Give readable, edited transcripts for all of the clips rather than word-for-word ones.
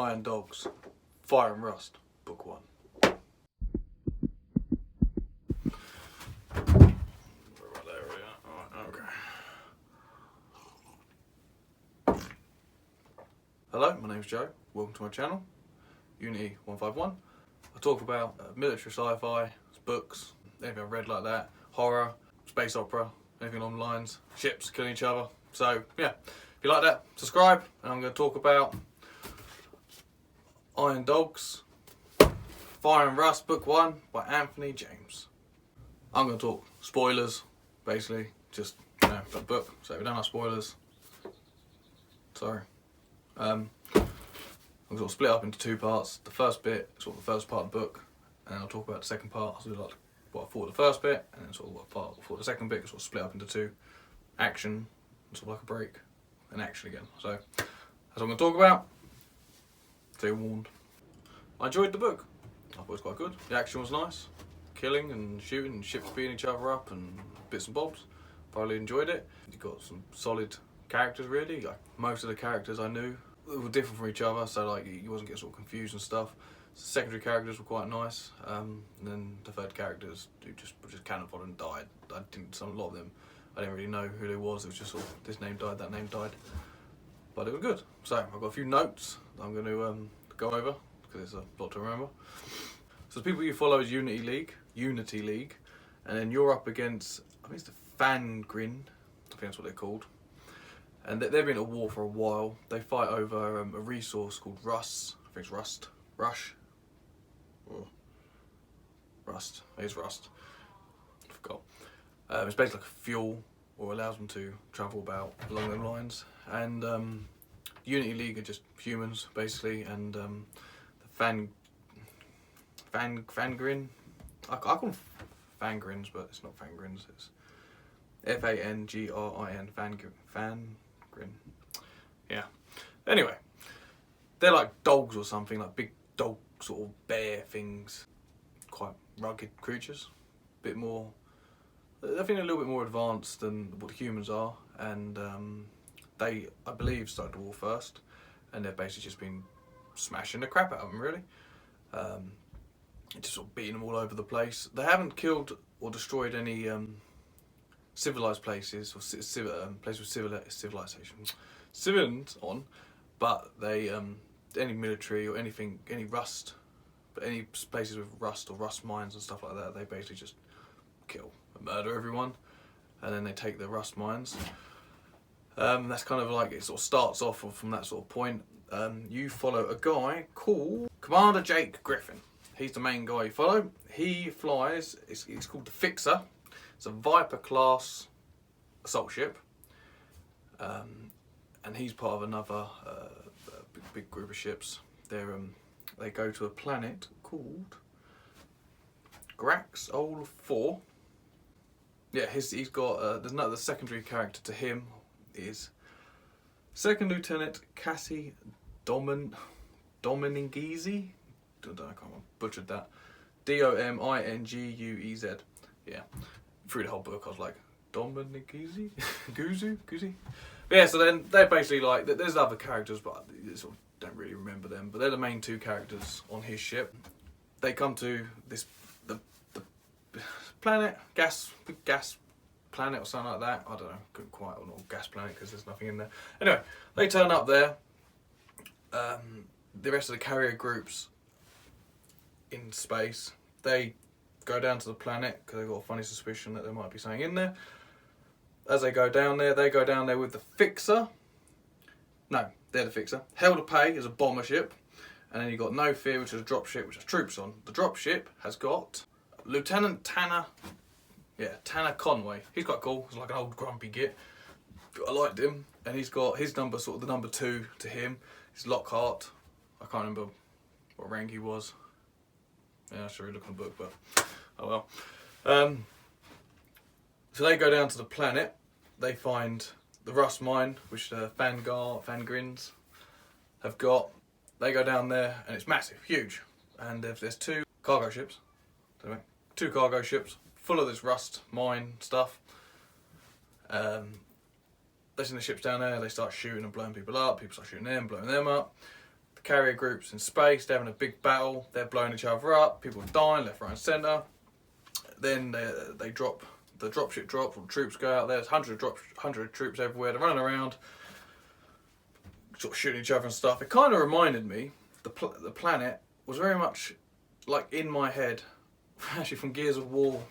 Iron Dogs, Fire and Rust, Book 1. Right there, we are. Alright, okay. Hello, my name's Joe. Welcome to my channel, Unity 151. I talk about military sci-fi, books, anything I've read like that, horror, space opera, anything along the lines, ships killing each other. So yeah, if you like that, subscribe, and I'm going to talk about Iron Dogs, Fire and Rust, Book 1 by Anthony James. I'm going to talk spoilers, basically, just, you know, the book, so if you don't have spoilers, sorry. I'm sort of split up into two parts. The first bit, sort of the first part of the book, and I'll talk about the second part. I'll do like what I thought of the first bit, and then sort of what I thought of the second bit, sort of split up into two. Action, sort of like a break, and action again. So, that's what I'm going to talk about. So you're warned. I enjoyed the book. I thought it was quite good. The action was nice. Killing and shooting and ships beating each other up and bits and bobs. Thoroughly enjoyed it. You got some solid characters really. Like most of the characters I knew were different from each other, so like you wasn't getting sort of confused and stuff. So secondary characters were quite nice. And then the third characters who were just cannon fodder and died. A lot of them I didn't really know who they was. It was just sort of this name died, that name died. But it was good. So I've got a few notes that I'm going to go over because there's a lot to remember. So the people you follow is Unity League, and then you're up against, I think it's the Fangrin, I think that's what they're called. And they've been at war for a while. They fight over a resource called Rust. I think it's Rust. Rush. Oh. Rust. It's Rust. I forgot. It's basically like a fuel, or allows them to travel about along them lines. And Unity League are just humans, basically, and the Fangrin. I call them Fangrins, but it's not Fangrins. It's Fangrin. Fangrin. Yeah. Anyway, they're like dogs or something, like big dog sort of bear things. Quite rugged creatures. Bit more. I think a little bit more advanced than what the humans are, and they, I believe, started the war first, and they've basically just been smashing the crap out of them, really. Just sort of beating them all over the place. They haven't killed or destroyed any civilized places or places with civilization, civilians on, but they any military or anything, any rust, but any places with rust or rust mines and stuff like that, they basically just kill and murder everyone, and then they take the rust mines. That's kind of like, it sort of starts off from that sort of point. You follow a guy called Commander Jake Griffin. He's the main guy you follow. He flies, it's called the Fixer. It's a Viper class assault ship. And he's part of another big group of ships. They go to a planet called Graxol 4. Yeah, he's got, there's another secondary character to him is Second Lieutenant Cassie Dominguez. I can't remember, butchered that. Dominguez. Yeah, through the whole book I was like, Dominguez? Guzu? Yeah, so then they're basically like, there's other characters, but I sort of don't really remember them, but they're the main two characters on his ship. They come to this the planet, big gas planet or something like that. I don't know, couldn't quite, or not gas planet because there's nothing in there. Anyway, they turn up there. The rest of the carrier groups in space, they go down to the planet because they've got a funny suspicion that there might be something in there. As they go down there with the Fixer. No, they're the Fixer. Hell to Pay is a bomber ship. And then you've got No Fear, which is a drop ship, which has troops on. The drop ship has got Lieutenant Tanner Conway. He's quite cool. He's like an old grumpy git. I liked him. And he's got his number, sort of the number 2 to him. He's Lockhart. I can't remember what rank he was. Yeah, I should really look in the book, but oh well. So they go down to the planet. They find the rust mine, which the Fangrins have got. They go down there, and it's massive, huge. And there's two cargo ships full of this rust mine stuff. They send the ships down there. They start shooting and blowing people up. People start shooting them, blowing them up. The carrier groups in space. They're having a big battle. They're blowing each other up. People are dying left, right, and centre. Then they drop. The dropship drops. All the troops go out there. There's 100 troops everywhere. They're running around, sort of shooting each other and stuff. It kind of reminded me. The planet was very much like in my head, actually from Gears of War,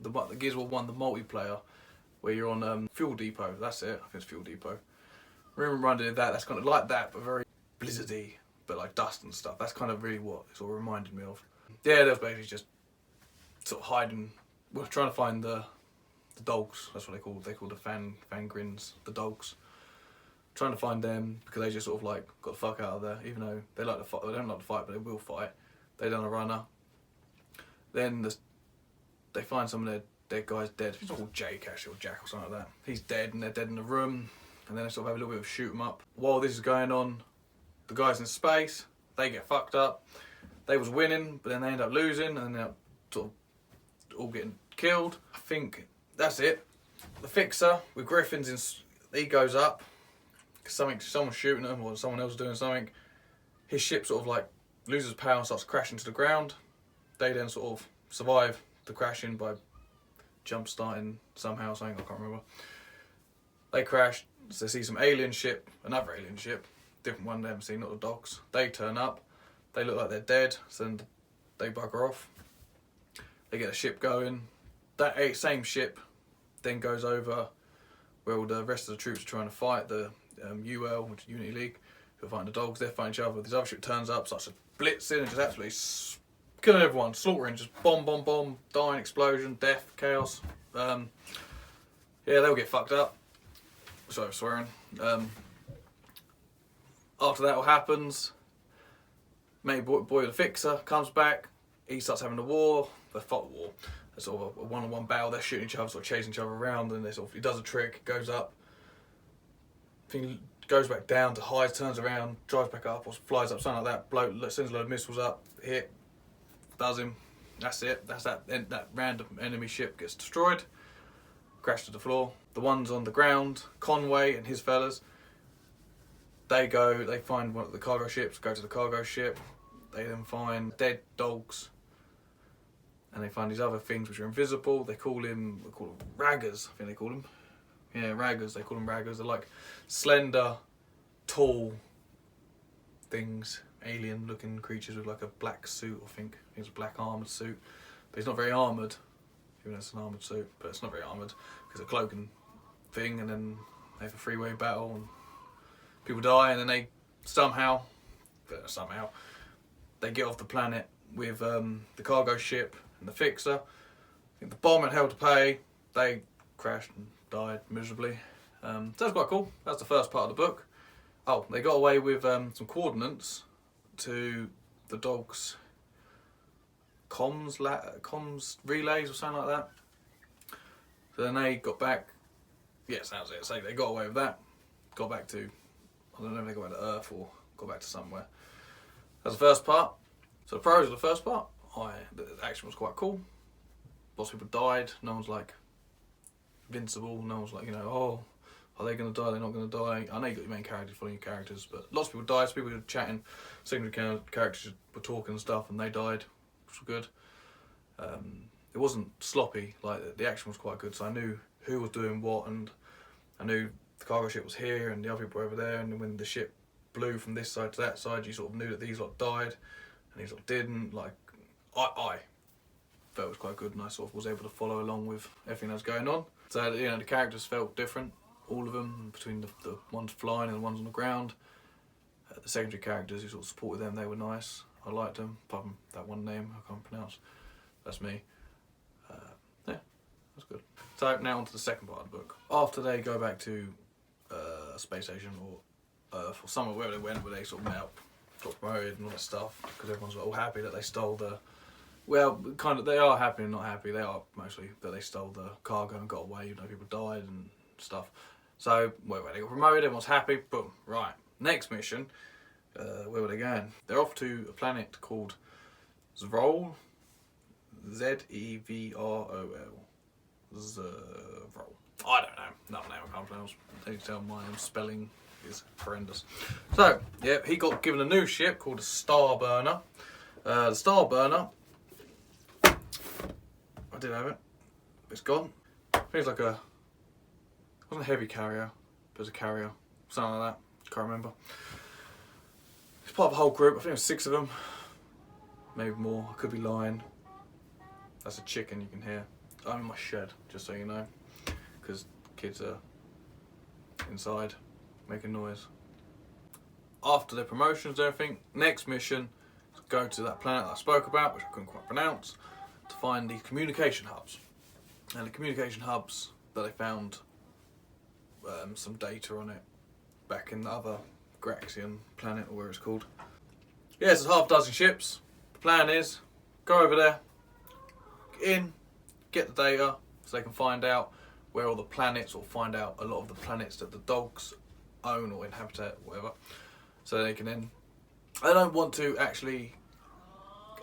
the Gears of War 1, the multiplayer, where you're on Fuel Depot. That's it. I think it's Fuel Depot. Reminded of that. That's kind of like that, but very blizzardy, but like dust and stuff. That's kind of really what it sort of reminded me of. Yeah, that was basically just sort of hiding. We're trying to find the dogs. That's what they call. They call the fangrins, the dogs. Trying to find them because they just sort of like got the fuck out of there. Even though they like to fight, they don't like to fight, but they will fight. They done a runner. Then they find some of their guys dead. He's called Jake actually, or Jack or something like that. He's dead, and they're dead in the room. And then they sort of have a little bit of shoot 'em up. While this is going on, the guys in space, they get fucked up. They was winning, but then they end up losing, and they're sort of all getting killed. I think that's it. The Fixer with Griffins, he goes up because someone's shooting him, or someone else is doing something. His ship sort of like loses power and starts crashing to the ground. They then sort of survive the crashing by jump starting somehow, something I can't remember. They crash. So they see some alien ship, another alien ship, different one they haven't seen, not the dogs. They turn up, they look like they're dead, so then they bugger off. They get a ship going. That same ship then goes over where all the rest of the troops are trying to fight, the UL, which is Unity League, who are fighting the dogs. They're fighting each other. This other ship turns up, starts blitzing and just absolutely killing everyone, slaughtering, just bomb, dying, explosion, death, chaos. Yeah, they'll get fucked up. Sorry, swearing. After that all happens, mate boy the Fixer comes back. He starts having a war. They fight the war. It's sort of a one-on-one battle. They're shooting each other, sort of chasing each other around, and he does a trick, goes up, goes back down to hide, turns around, drives back up, or flies up, something like that. Sends a load of missiles up, hit, does him. That's it. That's that. That random enemy ship gets destroyed. Crash to the floor. The ones on the ground, Conway and his fellas, they find one of the cargo ships, go to the cargo ship. They then find dead dogs, and they find these other things which are invisible. They call them raggers, I think they call them. Yeah, raggers, they call them raggers. They're like slender, tall things, alien looking creatures with like a black suit, I think. It's a black armoured suit, but he's not very armoured. Even though it's an armoured suit, but it's not very armoured because it's a cloaking thing, and then they have a freeway battle and people die, and then they somehow they get off the planet with the cargo ship and the Fixer. I think the bomb had hell to pay. They crashed and died miserably. So that's quite cool. That's the first part of the book. Oh, they got away with some coordinates to the dogs' comms relays or something like that. So then they got back. Yes, that was it. So they got away with that. Got back to, I don't know if they got back to Earth or got back to somewhere. That's the first part. So the pros of the first part, the action was quite cool. Lots of people died. No one's like invincible. No one's like, oh, are they going to die? They're not going to die. I know you got your main characters following your characters, but lots of people died. So people were chatting. Secondary characters were talking and stuff, and they died, which was good. It wasn't sloppy. Like the action was quite good, so I knew who was doing what, and I knew the cargo ship was here and the other people were over there. And when the ship blew from this side to that side, you sort of knew that these lot died and these lot didn't. Like I felt it was quite good, and I sort of was able to follow along with everything that was going on. So the characters felt different, all of them, between the ones flying and the ones on the ground. The secondary characters who sort of supported them, they were nice. I liked them, apart from that one name I can't pronounce. That's me. Yeah, that's good. So now on to the second part of the book. After they go back to a space station or Earth or somewhere where they went, where they sort of met up, got promoted and all that stuff, because everyone's all happy that they stole the. Well, kind of, they are happy and not happy. They are mostly that they stole the cargo and got away. People died and stuff. So where they got promoted, everyone's happy. Boom. Right. Next mission. Where were they going? They're off to a planet called Zvrol. Zevrol. Zvrol. I don't know. Another name I can't pronounce. You can tell my spelling is horrendous. So, yeah, he got given a new ship called the Starburner. The Starburner, I did have it. It's gone. I think it's like it wasn't a heavy carrier, but it was a carrier. Something like that. Can't remember. It's part of a whole group. I think there's 6 of them. Maybe more. I could be lying. That's a chicken you can hear. I'm in my shed, just so you know. Because kids are inside making noise. After the promotions and everything, next mission is go to that planet that I spoke about, which I couldn't quite pronounce, to find these communication hubs. And the communication hubs that they found some data on it back in the other Graxian planet, or where it's called. Yeah, it's half a dozen ships. The plan is go over there, get in, get the data so they can find out where all the planets, or find out a lot of the planets that the dogs own or inhabit, whatever. So they can then, I don't want to actually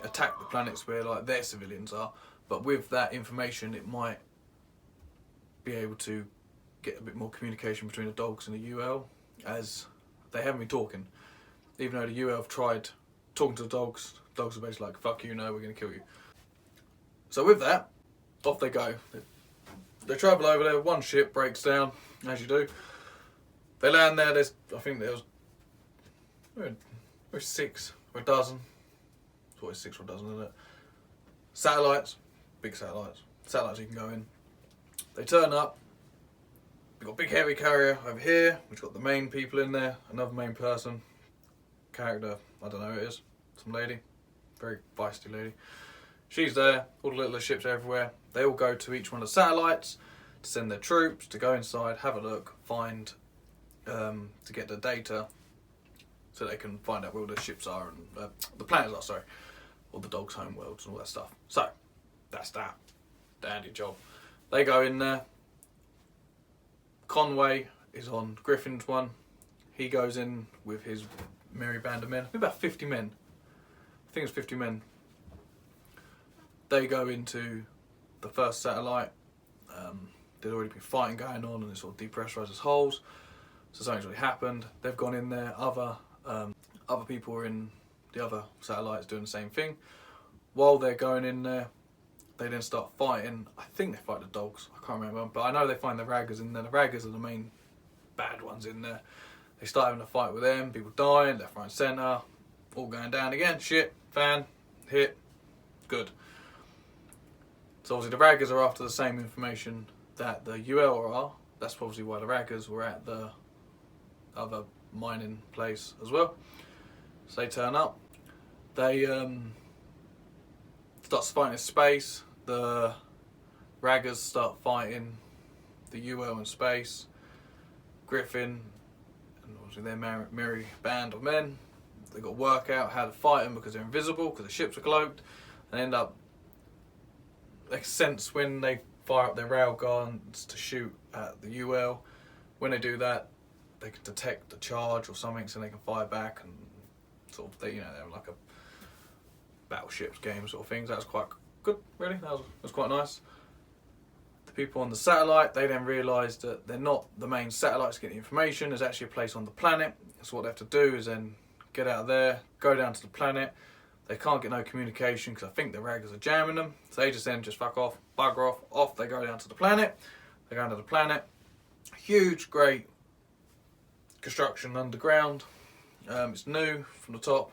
attack the planets where like their civilians are, but with that information it might be able to get a bit more communication between the dogs and the UL, as they haven't been talking. Even though the UL have tried talking to the dogs are basically like, fuck you, no, we're going to kill you. So with that, off they go. They travel over there, one ship breaks down, as you do. They land there, I think there was 6 or a dozen. It's always 6 or a dozen, isn't it? Satellites, big satellites. Satellites you can go in. They turn up. We've got a big heavy carrier over here. We've got the main people in there. Another main person. Character, I don't know who it is. Some lady. Very feisty lady. She's there. All the little ships everywhere. They all go to each one of the satellites to send their troops, to go inside, have a look, find, to get the data so they can find out where all the ships are and the planets are, sorry. All the dogs' home worlds and all that stuff. So, that's that. Dandy job. They go in there. Conway is on Griffin's one. He goes in with his merry band of men. I think about 50 men. I think it's 50 men. They go into the first satellite. There'd already been fighting going on and it sort of depressurises holes. So something's already happened. They've gone in there. Other people are in the other satellites doing the same thing. While they're going in there, they then start fighting. I think they fight the dogs. I can't remember. But I know they find the raggers in there. The raggers are the main bad ones in there. They start having a fight with them. People dying, left, right and centre. All going down again. Shit. Fan. Hit. Good. So obviously the raggers are after the same information that the UL are. That's obviously why the raggers were at the other mining place as well. So they turn up. They start fighting in space. The raggers start fighting the UL in space. Griffin and obviously their merry band of men. They've got to work out how to fight them because they're invisible, because the ships are cloaked, and end up, they sense when they fire up their railguns to shoot at the UL. When they do that, they can detect the charge or something, so they can fire back and sort of, they're like a battleships game sort of things. That was quite good, really. That was quite nice. The people on the satellite, they then realise that they're not the main satellites to get the information. There's actually a place on the planet. So what they have to do is then get out of there, go down to the planet. They can't get no communication because I think the raggers are jamming them. So they just fuck off, bugger off they go down to the planet. They go down to the planet. Huge, great construction underground. It's new from the top.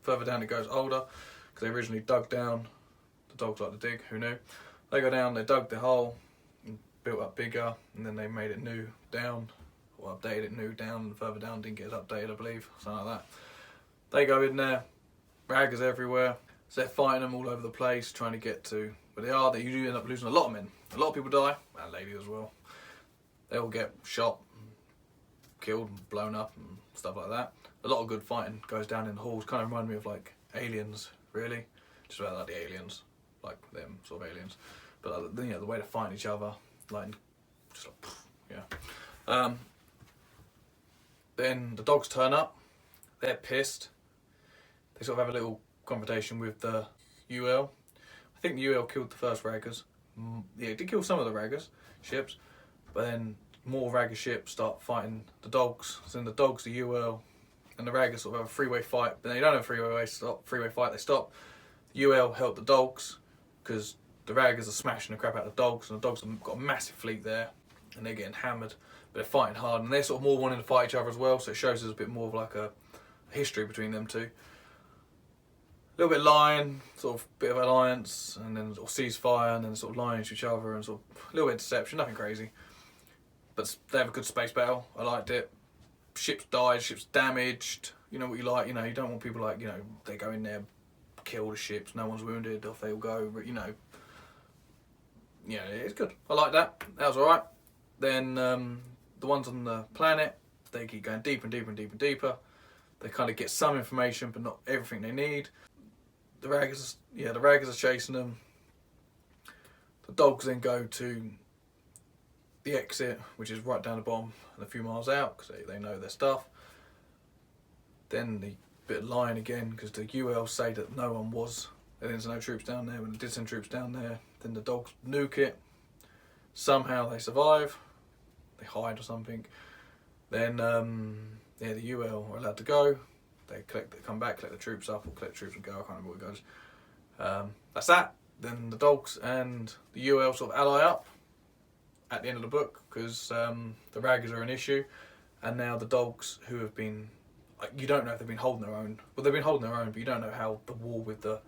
Further down it goes older because they originally dug down. The dogs like to dig, who knew? They go down, they dug the hole and built up bigger, and then they made it new down, or updated it new down, and further down didn't get it updated, I believe, something like that. They go in there, raggers everywhere, so they're fighting them all over the place, trying to get to where they are. They usually end up losing a lot of men. A lot of people die, and ladies as well. They all get shot, killed, and blown up, and stuff like that. A lot of good fighting goes down in the halls. Kind of remind me of like Aliens, really. Just about like the aliens, like them sort of aliens. But the way they're fighting each other, like just like yeah. Then the dogs turn up. They're pissed. They sort of have a little confrontation with the UL. I think the UL killed the first raggers. Yeah, it did kill some of the raggers ships, but then more Ragga ships start fighting the dogs. So then the dogs, the UL, and the Raggas sort of have a three-way fight. But they don't have a three-way fight. They stop. The UL help the dogs because the Raggas are smashing the crap out of the dogs, and the dogs have got a massive fleet there, and they're getting hammered. But they're fighting hard, and they're sort of more wanting to fight each other as well. So it shows there's a bit more of like a history between them two. A little bit lying, sort of bit of alliance, and then or ceasefire, and then sort of lying to each other, and sort of a little bit of deception, nothing crazy. But they have a good space battle. I liked it. Ships died, ships damaged. You know what you like. You know, you don't want people like, you know, they go in there, kill the ships, no one's wounded, off they all go. But, you know, yeah, it's good. I like that. That was alright. Then the ones on the planet, they keep going deeper and deeper and deeper and deeper. They kind of get some information, but not everything they need. The Raggas are chasing them. The dogs then go to the exit, which is right down the bottom and a few miles out, because they know their stuff. Then the bit of lying again, because the UL say that no one was. There's no troops down there. When they did send troops down there, then the dogs nuke it. Somehow they survive. They hide or something. Then the UL are allowed to go. They come back, collect the troops up, or collect the troops and go. I can't remember what it goes. That's that. Then the dogs and the UL sort of ally up at the end of the book, because the Raggas are an issue, and now the dogs who have been, you don't know if they've been holding their own. Well, they've been holding their own, but you don't know how the war with the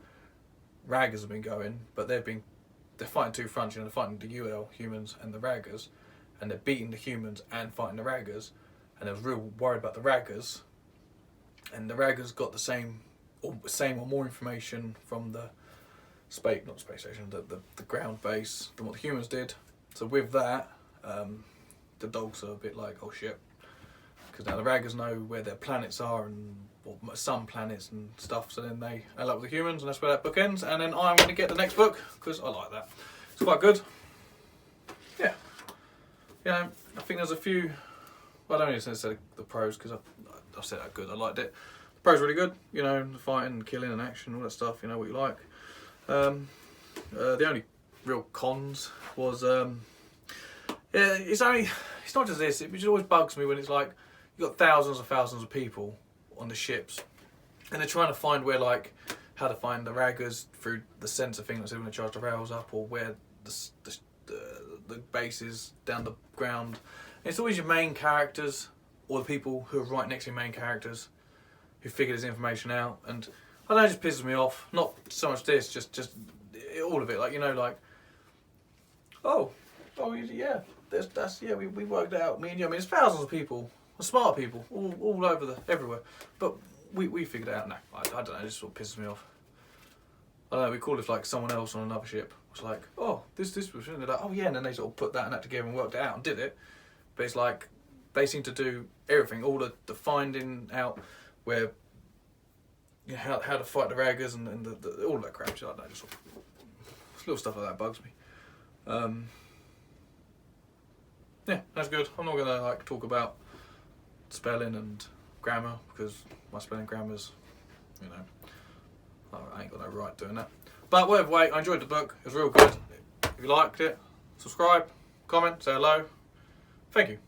Raggas have been going. But they're fighting two fronts. You know, they're fighting the UL humans and the Raggas, and they're beating the humans and fighting the Raggas, and they're real worried about the Raggas. And the Raggas got the same or more information from the not space station, the ground base than what the humans did. So with that, the dogs are a bit like, oh shit, because now the Raggas know where their planets are and some planets and stuff. So then they ally up with the humans, and that's where that book ends. And then I'm going to get the next book because I like that. It's quite good. Yeah, you know, I think there's a few. Well, I don't even say the pros because I've said that good. I liked it. The pros really good. You know, the fighting, and killing, and action, all that stuff. You know what you like. The only real cons was it's not just this. It just always bugs me when it's like you got thousands and thousands of people on the ships, and they're trying to find where, like, how to find the Raggas through the sensor thing that's going to charge the rails up, or where the base is down the ground. And it's always your main characters or the people who are right next to your main characters who figure this information out. And I don't know, it just pisses me off. Not so much this, just all of it. Like, you know, like, oh yeah, we worked it out. Me and you. I mean, there's thousands of people, smart people, all over everywhere. But we figured it out. No, I don't know. It just sort of pisses me off. I don't know. We called it like someone else on another ship was like, oh, this was. And they're like, oh yeah, and then they sort of put that and that together and worked it out and did it. But it's like they seem to do everything, all the finding out where, you know, how to fight the Raggas and all that crap. So I don't know, just sort of, little stuff like that bugs me. Yeah, that's good. I'm not gonna like talk about spelling and grammar because my spelling grammar's, you know, I ain't got no right doing that. But whatever way, I enjoyed the book. It was real good. If you liked it, subscribe, comment, say hello. Thank you.